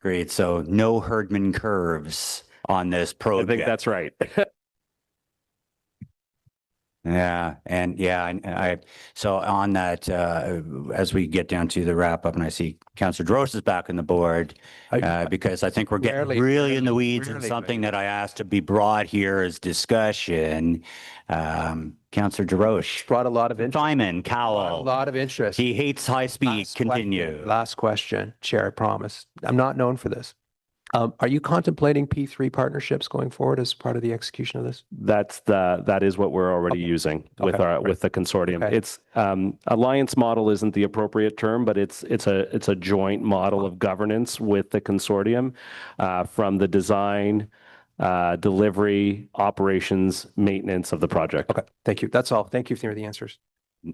Great. So no Herdman curves on this I project. think that's right. Yeah, and yeah, so on that, as we get down to the wrap up, and I see Councillor Drost is back on the board, because I think we're getting really in the weeds and something that I asked to be brought here as discussion. Councillor Drost Brought a lot of interest. Simon A Cowell. lot of interest. He hates high speed. Continue. Last question, Chair, I promise. I'm not known for this. Are you contemplating P3 partnerships going forward as part of the execution of this? That is what we're already using with the consortium. Okay. It's alliance model isn't the appropriate term, but it's a joint model of governance with the consortium, from the design, delivery, operations, maintenance of the project. Okay, thank you. That's all. Thank you for the answers.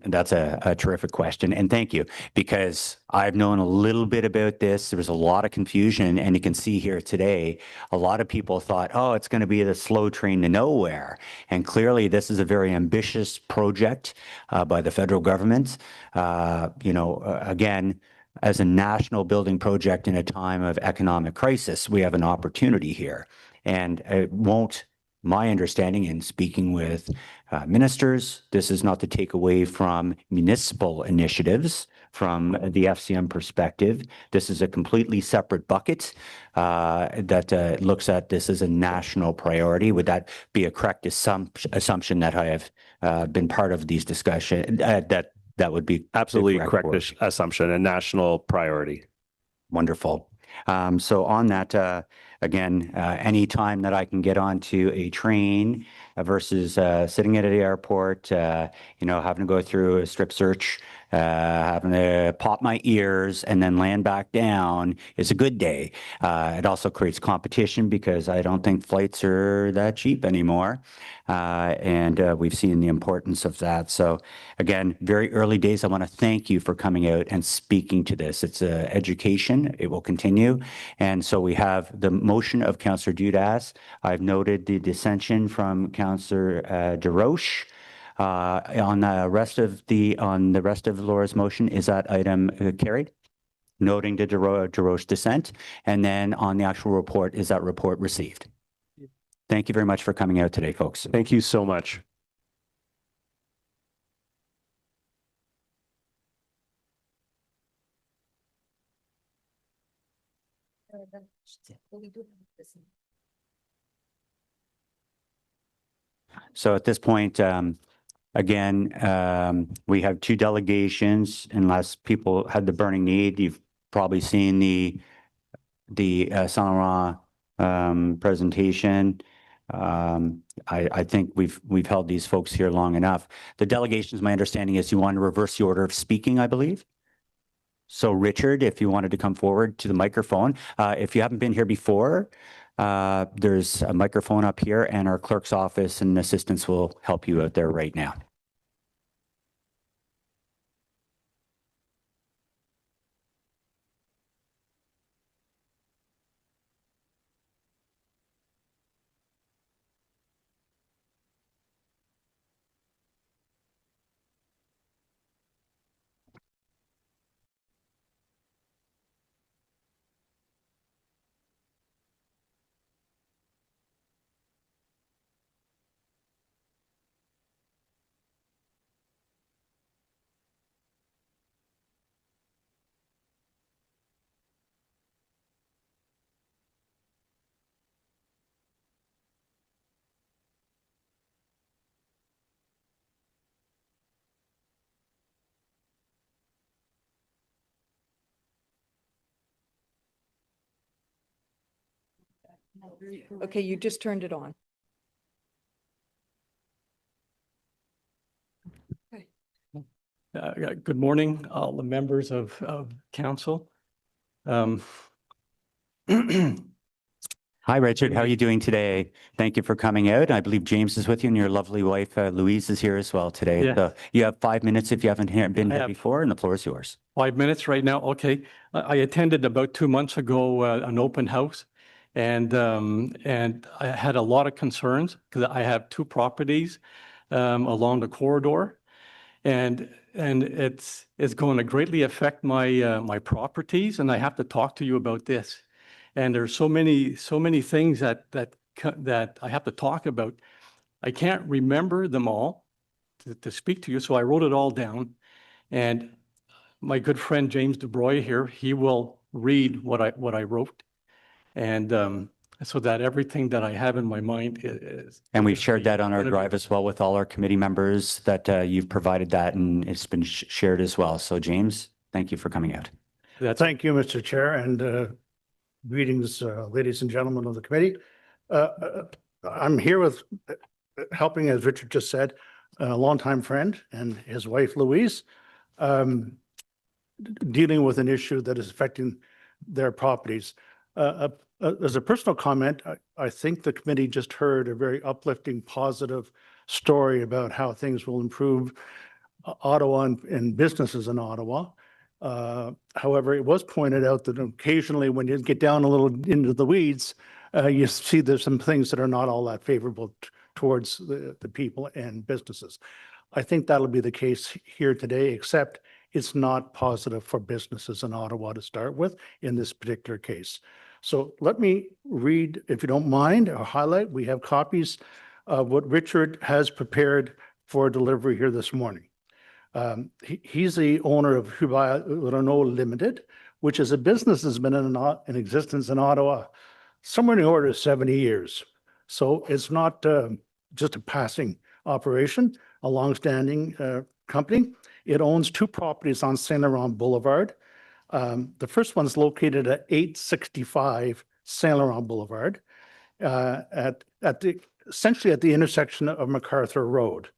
That's a terrific question. And thank you, because I've known a little bit about this. There was a lot of confusion, and you can see here today, a lot of people thought, oh, it's going to be the slow train to nowhere. And clearly this is a very ambitious project by the federal government. Again, as a national building project in a time of economic crisis, we have an opportunity here. And it won't, my understanding in speaking with ministers, this is not to take away from municipal initiatives from the FCM perspective. This is a completely separate bucket that looks at this as a national priority. Would that be a correct assumption that I have been part of these discussions? That would be Absolutely correct assumption, a national priority. Wonderful. So on that, again, any time that I can get onto a train versus sitting at the airport, having to go through a strip search, having to pop my ears and then land back down is a good day. It also creates competition because I don't think flights are that cheap anymore. And we've seen the importance of that. So again, very early days, I want to thank you for coming out and speaking to this. It's education. It will continue. And so we have the motion of Councillor Dudas. I've noted the dissension from Councillor DeRoche. On the rest of Laura's motion, is that item carried? Noting the DeRoche dissent. And then on the actual report, is that report received? Thank you very much for coming out today, folks. Thank you so much. So at this point, again, we have two delegations. Unless people had the burning need, you've probably seen the Saint Laurent presentation. I think we've held these folks here long enough. The delegations, my understanding is you want to reverse the order of speaking, I believe. So Richard, if you wanted to come forward to the microphone, if you haven't been here before, there's a microphone up here and our clerk's office and assistants will help you out there right now. Okay, you just turned it on. Good morning, all the members of council. Hi, Richard. How are you doing today? Thank you for coming out. I believe James is with you and your lovely wife, Louise, is here as well today. Yeah. So you have 5 minutes if you haven't been here before, and the floor is yours. 5 minutes right now. Okay. I attended about 2 months ago an open house, and I had a lot of concerns because I have 2 properties along the corridor, and it's going to greatly affect my my properties, and I have to talk to you about this. And there's so many things that I have to talk about. I can't remember them all to speak to you, so I wrote it all down. And my good friend James DeBroy here, he will read what I wrote, and so that everything that I have in my mind is. And we've shared that on our drive as well with all our committee members that you've provided that, and it's been shared as well. So James, thank you for coming out. Thank you, Mr. Chair, and greetings, ladies and gentlemen of the committee. I'm here with helping, as Richard just said, a longtime friend and his wife Louise, dealing with an issue that is affecting their properties. As a personal comment, I think the committee just heard a very uplifting, positive story about how things will improve Ottawa and businesses in Ottawa. However, it was pointed out that occasionally when you get down a little into the weeds, you see there's some things that are not all that favorable towards the people and businesses. I think that'll be the case here today, except it's not positive for businesses in Ottawa to start with in this particular case. So let me read, if you don't mind, or highlight. We have copies of what Richard has prepared for delivery here this morning. He's the owner of Hubei Renault Limited, which is a business that's been in existence in Ottawa somewhere in the order of 70 years. So it's not just a passing operation, a longstanding company. It owns 2 properties on Saint Laurent Boulevard. The first one's located at 865 Saint Laurent Boulevard, essentially at the intersection of MacArthur Road.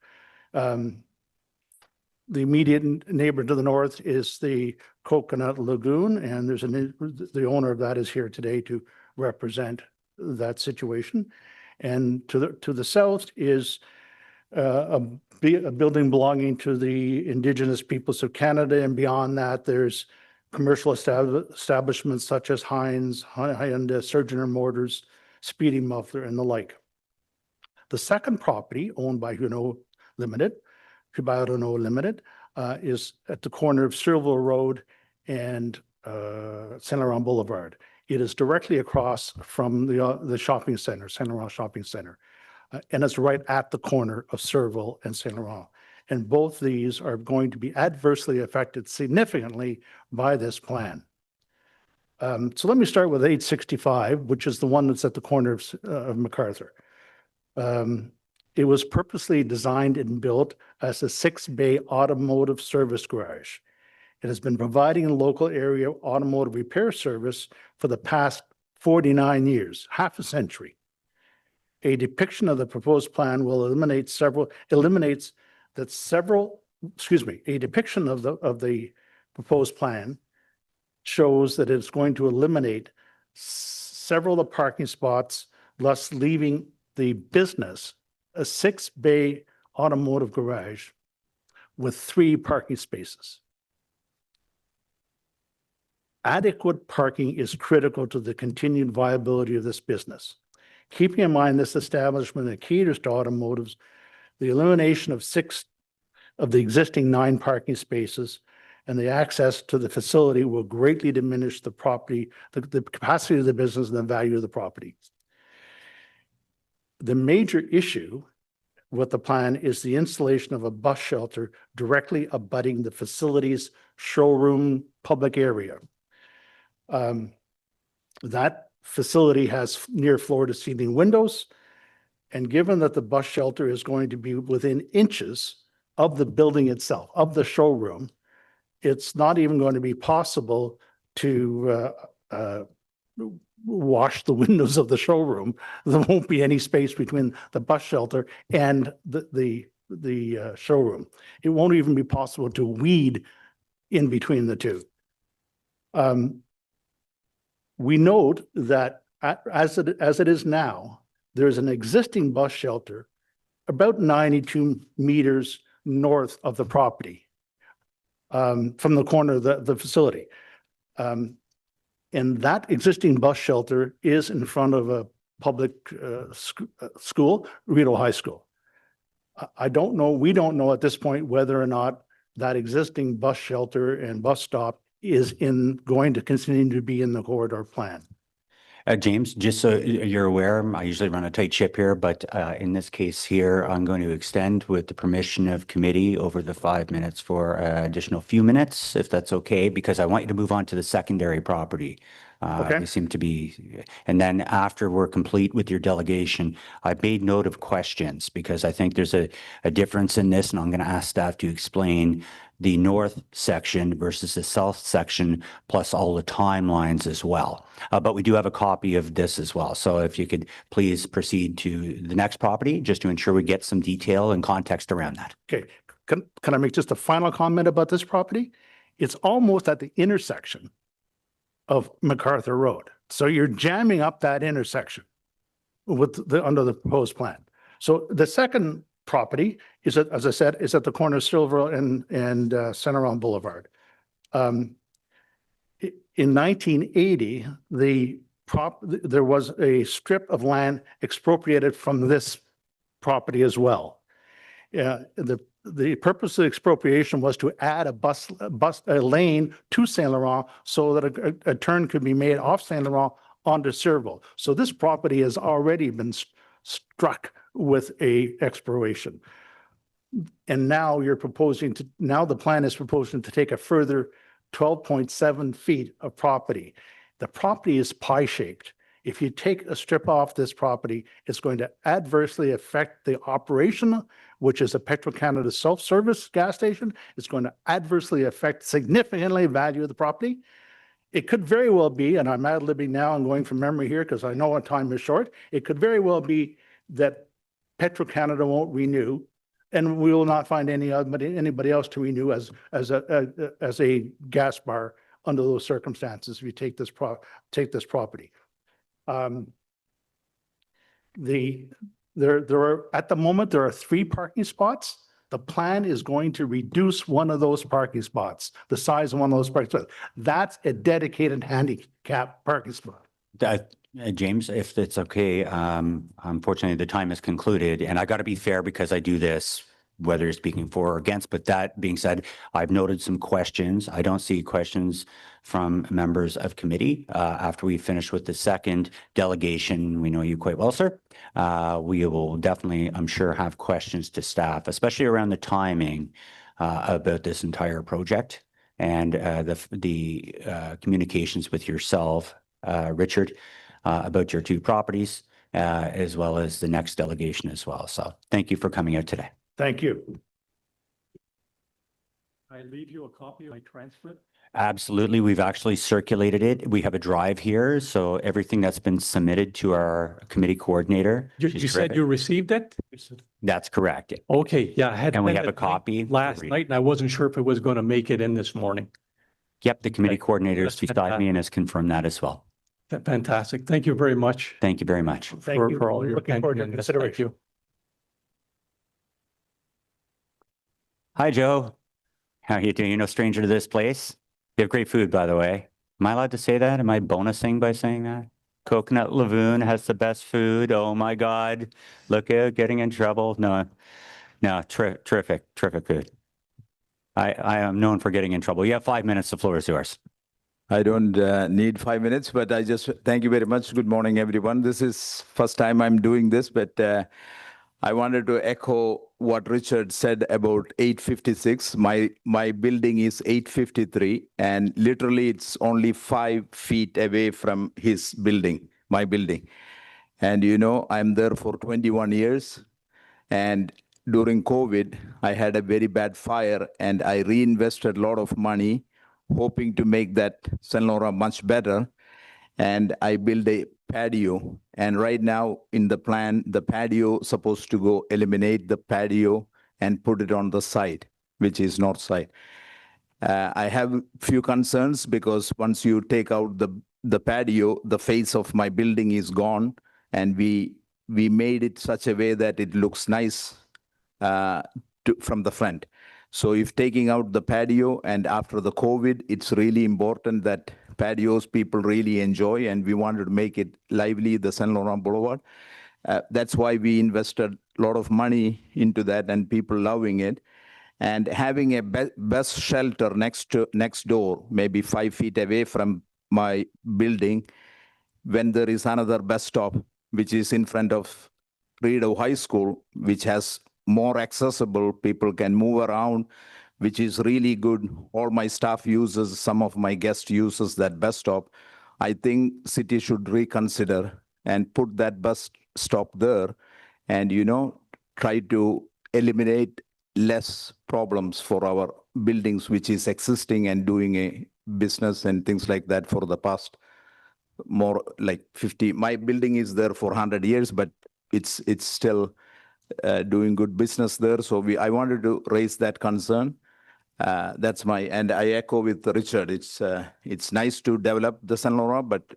The immediate neighbor to the north is the Coconut Lagoon, and the owner of that is here today to represent that situation. And to the south is a building belonging to the Indigenous peoples of Canada, and beyond that, there's commercial establishments such as Heinz, Hyundai, Surgeon Motors, Speedy Muffler, and the like. The second property, owned by Hubei Renault Limited, is at the corner of Silville Road and Saint Laurent Boulevard. It is directly across from the shopping center, Saint Laurent Shopping Center, and it's right at the corner of Silville and Saint Laurent. And both these are going to be adversely affected significantly by this plan. So let me start with 865, which is the one that's at the corner of MacArthur. It was purposely designed and built as a 6-bay automotive service garage. It has been providing a local area automotive repair service for the past 49 years, half a century. A depiction of the proposed plan will a depiction of the proposed plan shows that it's going to eliminate several of the parking spots, thus leaving the business a 6-bay automotive garage with 3 parking spaces. Adequate parking is critical to the continued viability of this business. Keeping in mind this establishment that caters to automotives, the elimination of 6 of the existing 9 parking spaces and the access to the facility will greatly diminish the property, the capacity of the business and the value of the property. The major issue with the plan is the installation of a bus shelter directly abutting the facility's showroom public area. That facility has near floor to ceiling windows, and given that the bus shelter is going to be within inches of the building itself, of the showroom, it's not even going to be possible to wash the windows of the showroom. There won't be any space between the bus shelter and the showroom. It won't even be possible to weed in between the two. We note that as it is now, there's an existing bus shelter about 92 meters north of the property from the corner of the facility. And that existing bus shelter is in front of a public school, Rideau High School. We don't know at this point whether or not that existing bus shelter and bus stop is going to continue to be in the corridor plan. James, just so you're aware, I usually run a tight ship here, but in this case here, I'm going to extend with the permission of committee over the 5 minutes for additional few minutes, if that's okay, because I want you to move on to the secondary property. Okay. We seem to be, and then after we're complete with your delegation, I made note of questions because I think there's a difference in this, and I'm going to ask staff to explain the north section versus the south section, plus all the timelines as well. But we do have a copy of this as well. So if you could please proceed to the next property, just to ensure we get some detail and context around that. Okay, can I make just a final comment about this property? It's almost at the intersection of MacArthur Road. So you're jamming up that intersection with under the proposed plan. So the second property is, as I said, is at the corner of Silver and Center on Boulevard. In 1980, there was a strip of land expropriated from this property as well. The purpose of the expropriation was to add a lane to Saint Laurent so that a turn could be made off Saint Laurent onto Serval. So this property has already been struck with a expropriation. And now the plan is proposing to take a further 12.7 feet of property. The property is pie-shaped. If you take a strip off this property, it's going to adversely affect the operation, which is a Petro-Canada self-service gas station. It's going to adversely affect significantly the value of the property. It could very well be, and I'm ad-libbing now and going from memory here because I know our time is short. It could very well be that Petro-Canada won't renew, and we will not find anybody else to renew as a gas bar under those circumstances if you take this property. At the moment, there are 3 parking spots. The plan is going to reduce one of those parking spots, the size of one of those parking spots. That's a dedicated handicap parking spot. James, if it's okay, unfortunately, the time is concluded, and I got to be fair because I do this whether you're speaking for or against. But that being said, I've noted some questions. I don't see questions from members of committee. After we finish with the second delegation, we know you quite well, sir. We will definitely, I'm sure, have questions to staff, especially around the timing about this entire project and the communications with yourself, Richard, about your 2 properties, as well as the next delegation as well. So thank you for coming out today. Thank you. I leave you a copy of my transcript. Absolutely. We've actually circulated it. We have a drive here. So everything that's been submitted to our committee coordinator. You said you received it? That's correct. Okay, yeah. I had And we sent have a it copy. last night, and I wasn't sure if it was going to make it in this morning. Yep, the committee coordinator is That's beside me and has confirmed that as well. Fantastic. Thank you very much. Thank you very much. Thank you. For all your Looking forward to attention. Thank consideration. you. Hi, Joe. How are you doing? You're no stranger to this place. You have great food, by the way. Am I allowed to say that? Am I bonusing by saying that? Coconut Lagoon has the best food. Oh my God. Look at getting in trouble. No, terrific food. I am known for getting in trouble. You have 5 minutes. The floor is yours. I don't need 5 minutes, but I just thank you very much. Good morning, everyone. This is first time I'm doing this, but I wanted to echo what Richard said about 856. My building is 853, and literally it's only 5 feet away from his building, my building. And you know, I'm there for 21 years, and during COVID, I had a very bad fire, and I reinvested a lot of money, hoping to make that Saint Laurent much better. And I built a patio. And right now in the plan, the patio supposed to go eliminate the patio and put it on the side, which is north side. I have few concerns because once you take out the patio, the face of my building is gone, and we made it such a way that it looks nice from the front. So if taking out the patio, and after the COVID, it's really important that patios people really enjoy, and we wanted to make it lively, the Saint Laurent Boulevard. That's why we invested a lot of money into that, and people loving it. And having a bus shelter next door, maybe 5 feet away from my building, when there is another bus stop, which is in front of Rideau High School, which has more accessible, people can move around, which is really good. All my staff uses, some of my guests uses that bus stop. I think city should reconsider and put that bus stop there and, try to eliminate less problems for our buildings, which is existing and doing a business and things like that for the past more like 50. My building is there for 100 years, but it's still doing good business there. So I wanted to raise that concern. That's and I echo with Richard. It's nice to develop the Saint Laurent, but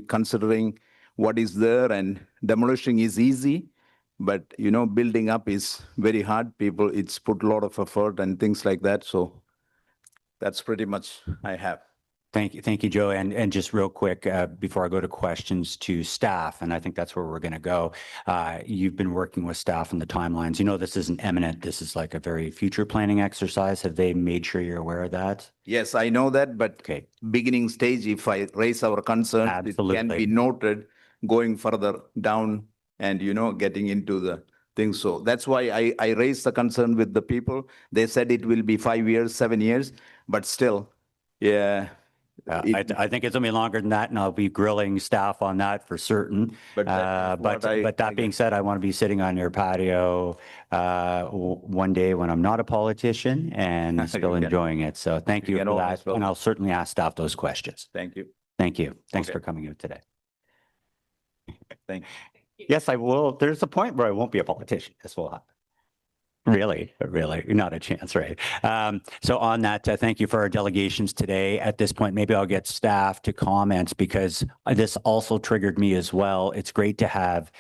considering what is there, and demolishing is easy, but building up is very hard. It's put a lot of effort and things like that. So that's pretty much I have. Thank you, Joe. And just real quick, before I go to questions to staff, and I think that's where we're going to go. You've been working with staff on the timelines. This isn't imminent. This is like a very future planning exercise. Have they made sure you're aware of that? Yes, I know that, but Okay. beginning stage, if I raise our concern, it can Absolutely. be noted going further down and, getting into the things. So that's why I raised the concern with the people. They said it will be 5 years, 7 years, but still, yeah. I think it's going to be longer than that, and I'll be grilling staff on that for certain. But That being said, I want to be sitting on your patio one day when I'm not a politician and still enjoying it. So thank you for that, and I'll certainly ask staff those questions. Thank you. Thank you. Thanks Okay. for coming out today. Thank you. Yes, I will. There's a point where I won't be a politician. This will happen. Really, not a chance, right? So on that, thank you for our delegations today. At this point, maybe I'll get staff to comment because this also triggered me as well. It's great to have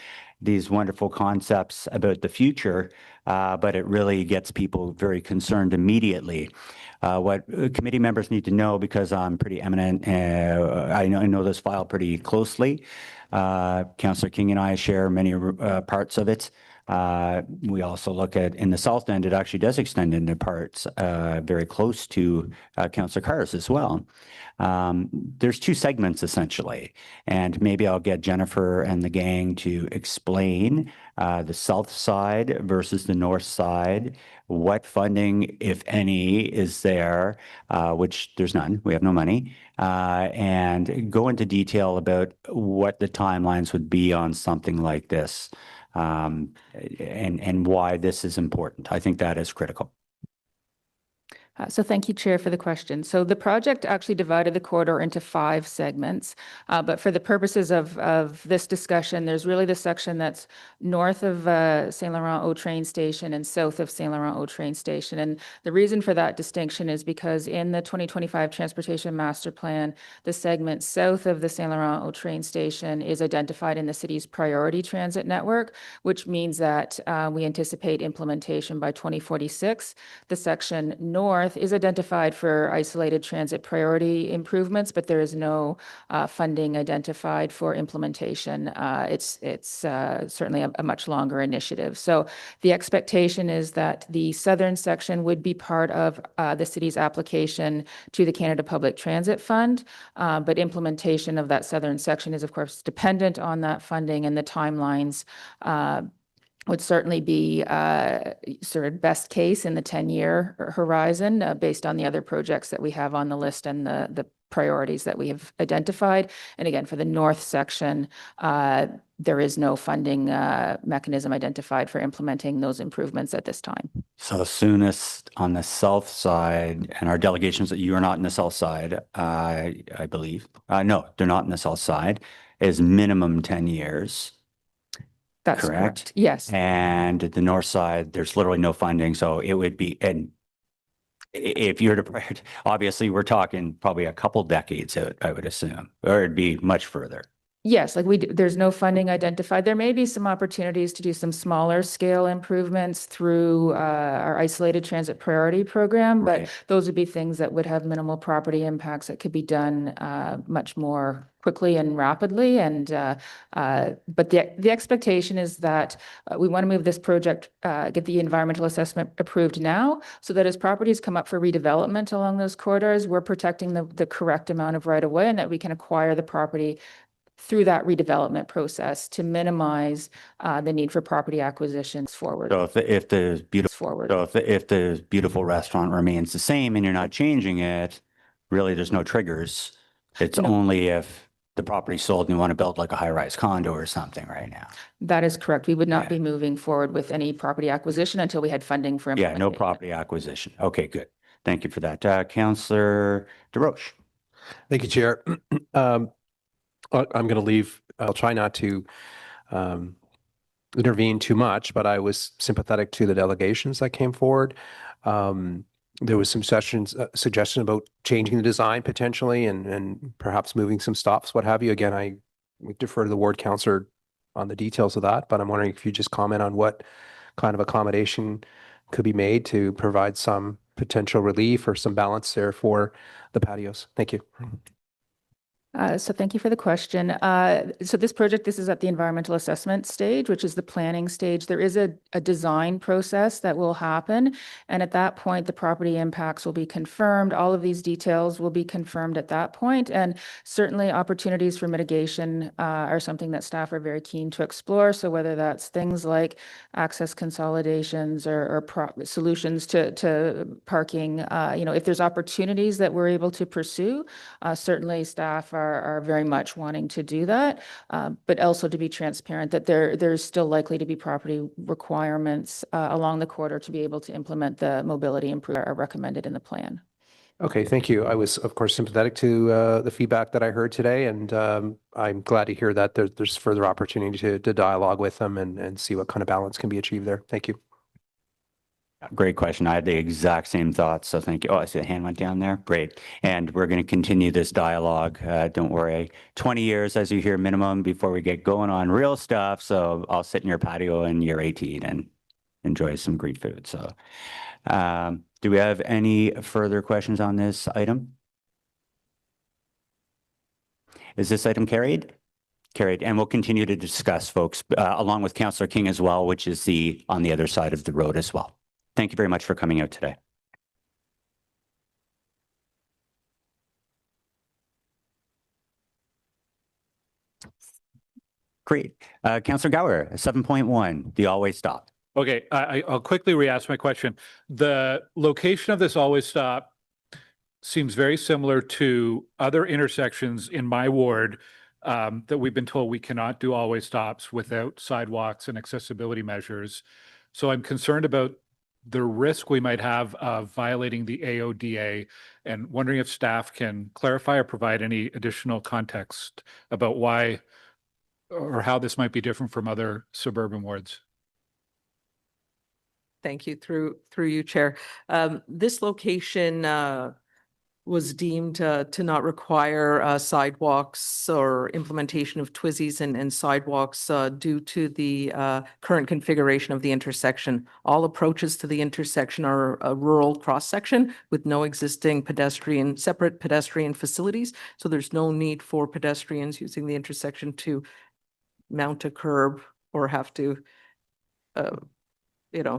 these wonderful concepts about the future, but it really gets people very concerned immediately. What committee members need to know, because I'm pretty eminent, I know this file pretty closely. Councillor King and I share many parts of it. We also look at, in the south end, it actually does extend into parts very close to Councillor Carr's as well. There's two segments essentially, and maybe I'll get Jennifer and the gang to explain the south side versus the north side, what funding, if any, is there, which there's none, we have no money, and go into detail about what the timelines would be on something like this. And why this is important. I think that is critical. So thank you, Chair, for the question. So the project actually divided the corridor into 5 segments, but for the purposes of this discussion, there's really the section that's north of Saint Laurent Eau train station and south of Saint Laurent Eau train station. And the reason for that distinction is because in the 2025 Transportation Master Plan, the segment south of the Saint Laurent Eau train station is identified in the city's priority transit network, which means that we anticipate implementation by 2046. The section north is identified for isolated transit priority improvements, but there is no funding identified for implementation. It's certainly a much longer initiative. So the expectation is that the southern section would be part of the city's application to the Canada Public Transit Fund, but implementation of that southern section is, of course, dependent on that funding, and the timelines would certainly be sort of best case in the 10-year horizon based on the other projects that we have on the list and the priorities that we have identified. And again, for the north section, there is no funding mechanism identified for implementing those improvements at this time. So soonest on the south side, and our delegations that you are not in the south side, I believe. No, they're not in the south side, is minimum 10 years. That's correct. Yes. And the north side, there's literally no funding. So it would be, and if you're to, obviously we're talking probably a couple decades out, I would assume, or it'd be much further. Yes, there's no funding identified. There may be some opportunities to do some smaller scale improvements through our isolated transit priority program, but those would be things that would have minimal property impacts that could be done much more quickly and rapidly. And but the expectation is that we want to move this project, get the environmental assessment approved now, so that as properties come up for redevelopment along those corridors, we're protecting the correct amount of right of way, and that we can acquire the property through that redevelopment process to minimize the need for property acquisitions forward. So if the beautiful restaurant remains the same and you're not changing it, really there's no triggers. It's No. only if the property's sold and you want to build like a high-rise condo or something right now. That is correct. We would not Yeah. be moving forward with any property acquisition until we had funding for Yeah, no implementation. property acquisition. Okay, good. Thank you for that. Councillor DeRoche. Thank you, Chair. I'm going to leave. I'll try not to intervene too much, but I was sympathetic to the delegations that came forward. There was some suggestion about changing the design potentially and perhaps moving some stops, what have you. Again, I defer to the ward councillor on the details of that, but I'm wondering if you just comment on what kind of accommodation could be made to provide some potential relief or some balance there for the patios. Thank you. So thank you for the question. So this project, this is at the environmental assessment stage, which is the planning stage. There is a design process that will happen. And at that point, the property impacts will be confirmed. All of these details will be confirmed at that point. And certainly opportunities for mitigation are something that staff are very keen to explore. So whether that's things like access consolidations or solutions to parking, if there's opportunities that we're able to pursue, certainly staff are very much wanting to do that, but also to be transparent that there's still likely to be property requirements along the corridor to be able to implement the mobility improvements are recommended in the plan. Okay, thank you. I was, of course, sympathetic to the feedback that I heard today, and I'm glad to hear that there's further opportunity to dialogue with them and see what kind of balance can be achieved there. Thank you. Great question. I had the exact same thoughts. So thank you. Oh, I see the hand went down there. Great. And we're going to continue this dialogue. Don't worry. 20 years, as you hear, minimum before we get going on real stuff. So I'll sit in your patio in year 18 and enjoy some great food. So do we have any further questions on this item? Is this item carried? Carried. And we'll continue to discuss, folks, along with Councillor King as well, which is on the other side of the road as well. Thank you very much for coming out today. Great. Councillor Gower, 7.1, the always stop. Okay, I'll quickly re-ask my question. The location of this always stop seems very similar to other intersections in my ward that we've been told we cannot do always stops without sidewalks and accessibility measures. So I'm concerned about the risk we might have of violating the AODA and wondering if staff can clarify or provide any additional context about why or how this might be different from other suburban wards. Thank you. Through you, Chair. This location was deemed to not require sidewalks or implementation of twizzies and sidewalks due to the current configuration of the intersection. All approaches to the intersection are a rural cross-section with no existing separate pedestrian facilities. So there's no need for pedestrians using the intersection to mount a curb or have to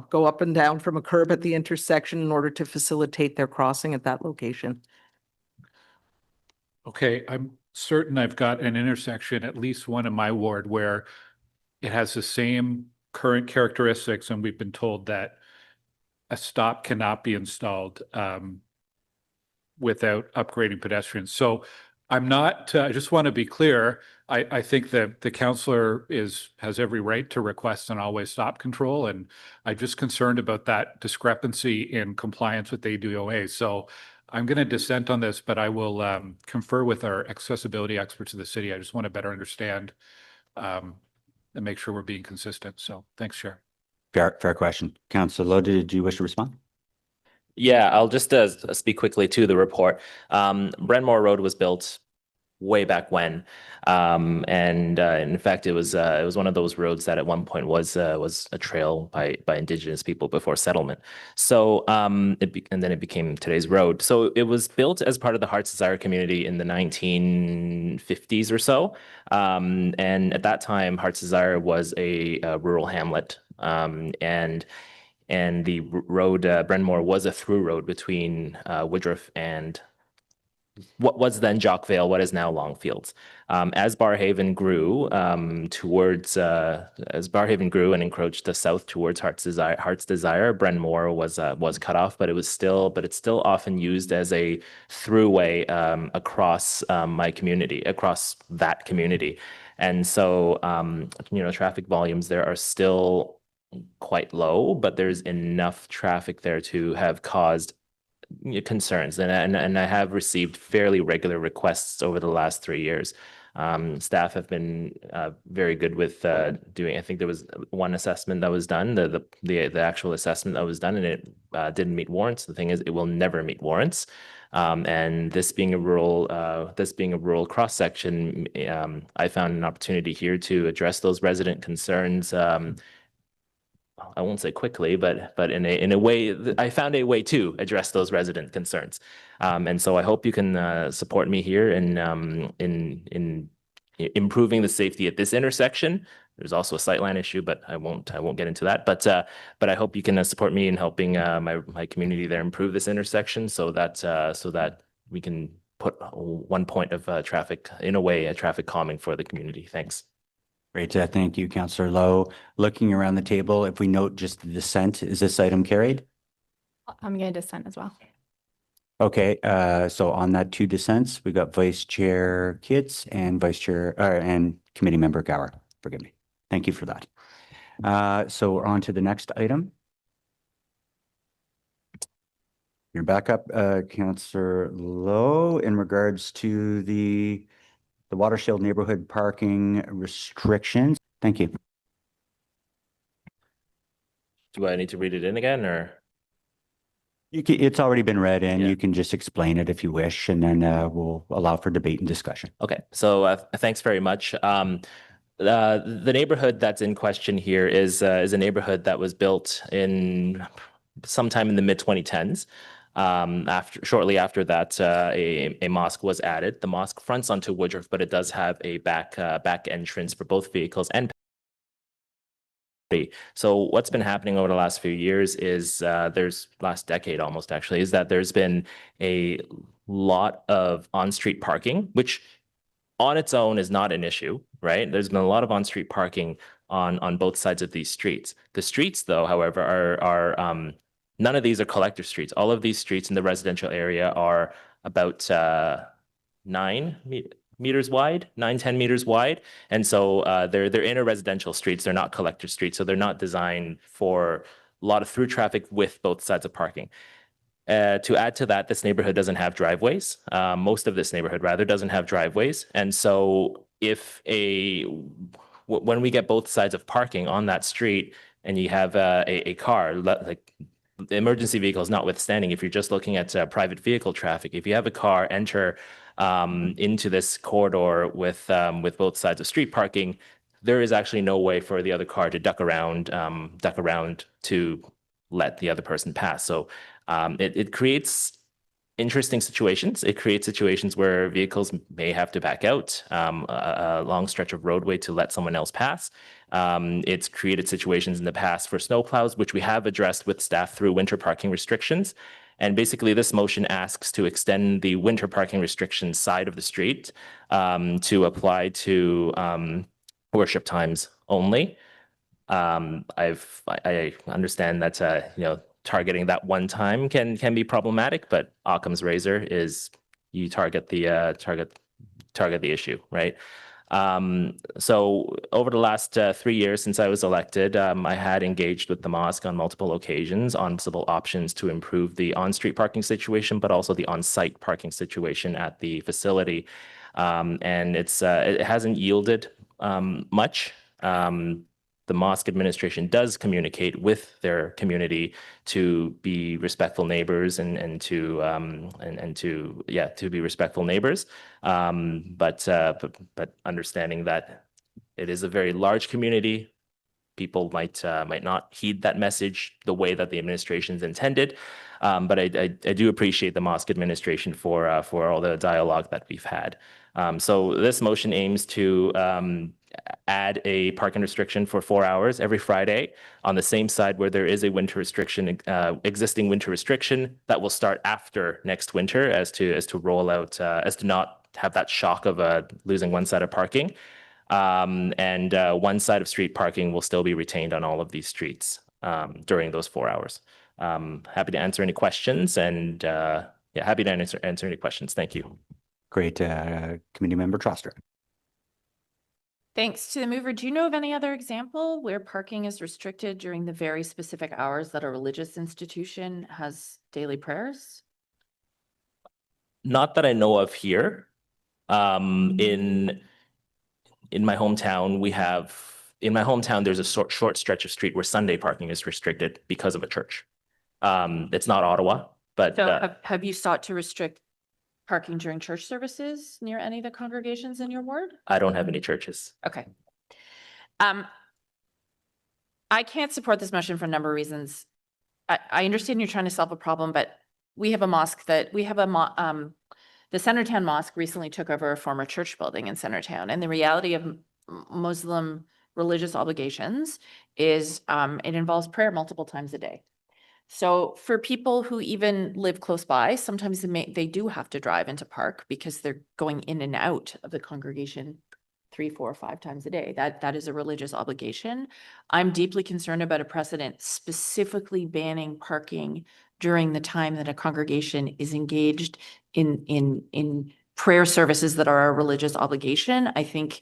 go up and down from a curb at the intersection in order to facilitate their crossing at that location. Okay, I'm certain I've got an intersection, at least one in my ward, where it has the same current characteristics, and we've been told that a stop cannot be installed without upgrading pedestrians. So I'm not, I just want to be clear, I think that the councillor has every right to request an always stop control, and I'm just concerned about that discrepancy in compliance with ADOA. So I'm going to dissent on this, but I will confer with our accessibility experts of the city. I just want to better understand and make sure we're being consistent. So thanks, Chair. Fair question. Councillor Lowe, did you wish to respond? Yeah, I'll just speak quickly to the report. Brentmore Road was built way back when, and in fact, it was one of those roads that at one point was a trail by Indigenous people before settlement. So and then it became today's road. So it was built as part of the Heart's Desire community in the 1950s or so, and at that time, Heart's Desire was a rural hamlet, and the road Brentmore was a through road between Woodruff and what was then Jockvale, what is now Longfields. As Barrhaven grew as Barrhaven grew and encroached the south towards Heart's Desire, Brenmore was cut off, but it's still often used as a throughway across my community, across that community. And so, traffic volumes there are still quite low, but there's enough traffic there to have caused concerns, and I have received fairly regular requests over the last 3 years. Staff have been very good with doing. I think there was one assessment that was done, the actual assessment that was done, and it didn't meet warrants. The thing is, it will never meet warrants. And this being a rural cross section, I found an opportunity here to address those resident concerns. I won't say quickly, but in a way, I found a way to address those resident concerns, and so I hope you can support me here in improving the safety at this intersection. There's also a sightline issue, but I won't get into that. But I hope you can support me in helping my community there improve this intersection so that we can put 1 point of traffic, in a way, a traffic calming for the community. Thanks. Great. Thank you, Councillor Lowe. Looking around the table, if we note just the dissent, is this item carried? I'm going to dissent as well. Okay. So on that 2 dissents, we got Vice Chair Kitts and Vice Chair and Committee Member Gower. Forgive me. Thank you for that. So we're on to the next item. You're back up, Councillor Lowe, in regards to the Watershield neighborhood parking restrictions. Thank you. Do I need to read it in again, or? It's already been read in. Yeah. You can just explain it if you wish, and then we'll allow for debate and discussion. Okay, so thanks very much. The neighborhood that's in question here is a neighborhood that was built in sometime in the mid-2010s. Shortly after that, a mosque was added. The mosque fronts onto Woodruff, but it does have a back entrance for both vehicles and. So what's been happening over the last few years is last decade almost actually, is that there's been a lot of on-street parking, which on its own is not an issue, right? There's been a lot of on-street parking on both sides of these streets. The streets, though, however, are none of these are collector streets. All of these streets in the residential area are about 9 meters wide, 10 meters wide. And so they're inner residential streets. They're not collector streets. So they're not designed for a lot of through traffic with both sides of parking. To add to that, this neighborhood doesn't have driveways. Most of this neighborhood rather doesn't have driveways. And so when we get both sides of parking on that street and you have a car, like the emergency vehicles notwithstanding, if you're just looking at private vehicle traffic, if you have a car enter into this corridor with both sides of street parking, there is actually no way for the other car to duck around to let the other person pass. So it creates interesting situations. It creates situations where vehicles may have to back out a long stretch of roadway to let someone else pass. It's created situations in the past for snowplows, which we have addressed with staff through winter parking restrictions. And basically, this motion asks to extend the winter parking restrictions side of the street to apply to worship times only. I understand that targeting that one time can be problematic, but Occam's razor is you target the issue, right? So over the last 3 years since I was elected, I had engaged with the mosque on multiple occasions on possible options to improve the on-street parking situation, but also the on-site parking situation at the facility. And it hasn't yielded much. The mosque administration does communicate with their community to be respectful neighbors and to be respectful neighbors. But understanding that it is a very large community, people might not heed that message the way that the administration's intended. But I do appreciate the mosque administration for all the dialogue that we've had. So this motion aims to add a parking restriction for 4 hours every Friday on the same side where there is a winter restriction, existing winter restriction that will start after next winter as to roll out, as to not have that shock of losing one side of parking. And one side of street parking will still be retained on all of these streets during those 4 hours. Happy to answer any questions, and yeah, happy to answer any questions. Thank you. Great. Committee Member Troster. Thanks to the mover. Do you know of any other example where parking is restricted during the very specific hours that a religious institution has daily prayers? Not that I know of here. In my hometown, there's a short stretch of street where Sunday parking is restricted because of a church. It's not Ottawa, but So have you sought to restrict parking during church services near any of the congregations in your ward? I don't have any churches. Okay. I can't support this motion for a number of reasons. I understand you're trying to solve a problem, but we have a mosque that the Centertown Mosque recently took over a former church building in Centertown, and the reality of Muslim religious obligations is it involves prayer multiple times a day. So for people who even live close by, sometimes they do have to drive into park because they're going in and out of the congregation 3, 4, 5 times a day. That is a religious obligation. I'm deeply concerned about a precedent specifically banning parking during the time that a congregation is engaged in prayer services that are a religious obligation. I think